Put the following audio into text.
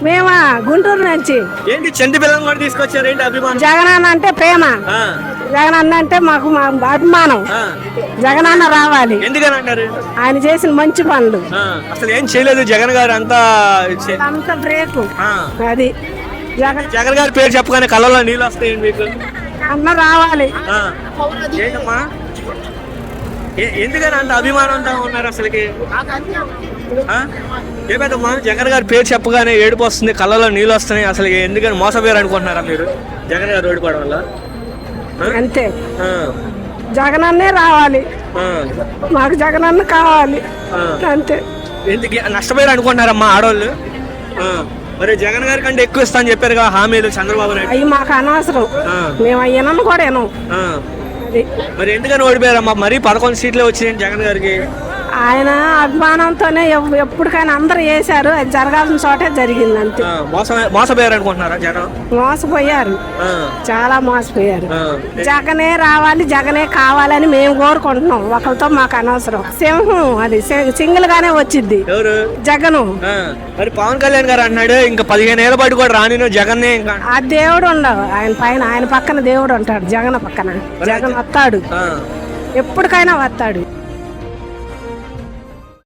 మేమా గుంటూరు నుంచి. ఏంటి చంటి పిల్లలు కూడా తీసుకొచ్చారు, ఏంటి అభిమానం? జగనన్న అంటే ప్రేమ, జగనన్న అంటే మాకు అభిమానం. జగనన్న రావాలి. ఎందుకని అంటారు? ఆయన చేసిన మంచి పనులు. అసలు ఏం చేయలేదు జగన్ గారు, అంతా అంత బ్రేక్ అది. జగన్ గారి పేరు చెప్పగానే కళ్ళలో నీళ్ళు వస్తాయండి మీకు. అన్న రావాలి. ఏంటమ్మా, ఎందుకని అంత అభిమానంతో ఉన్నారు అసలుకి? ఏమైందమ్మా, జగన్ గారి పేరు చెప్పగానే ఏడుపు వస్తుంది, కళ్ళలో నీళ్ళు వస్తున్నాయి, అసలు ఎందుకని మోసపోయారు అనుకుంటున్నారా మీరు జగన్ గారు ఓడిపోవడం వల్ల? అంతే, జగనన్నే రావాలి, మాకు జగనన్న కావాలి అంతే. ఎందుకు నష్టపోయారు అనుకుంటున్నారమ్మా ఆడవాళ్ళు? మరి జగన్ గారి కంటే ఎక్కువ ఇస్తా అని చెప్పారు కదా హామీలు చంద్రబాబు నాయుడు. అవి మాకు అనవసరం, మేము అయ్యానని కూడా వినం. మరి ఎందుకని ఓడిపోయారమ్మా? మరి 11 సీట్లే వచ్చినాయి జగన్ గారికి. ఆయన అభిమానంతోనే ఎప్పటికైనా అందరూ వేశారు, అది జరగాల్సిన చోటే జరిగింది అంతే. మోసపోయారు అనుకుంటున్నారా జనం? మోసపోయారు, చాలా మోసపోయారు. జగనే రావాలి, జగనే కావాలని మేము కోరుకుంటున్నాం. ఒకరితో మాకు అనవసరం. సింహం అది సింగిల్ గానే వచ్చింది. ఎవరు? జగను. మరి పవన్ కళ్యాణ్ గారు అన్నాడు ఇంకా 15 ఏళ్ల పాటు కూడా రాని జగన్. ఆ దేవుడు ఉండవు ఆయన పైన, ఆయన పక్కన దేవుడు ఉంటాడు. జగన్ పక్కన జగన్ వస్తాడు, ఎప్పటికైనా వస్తాడు.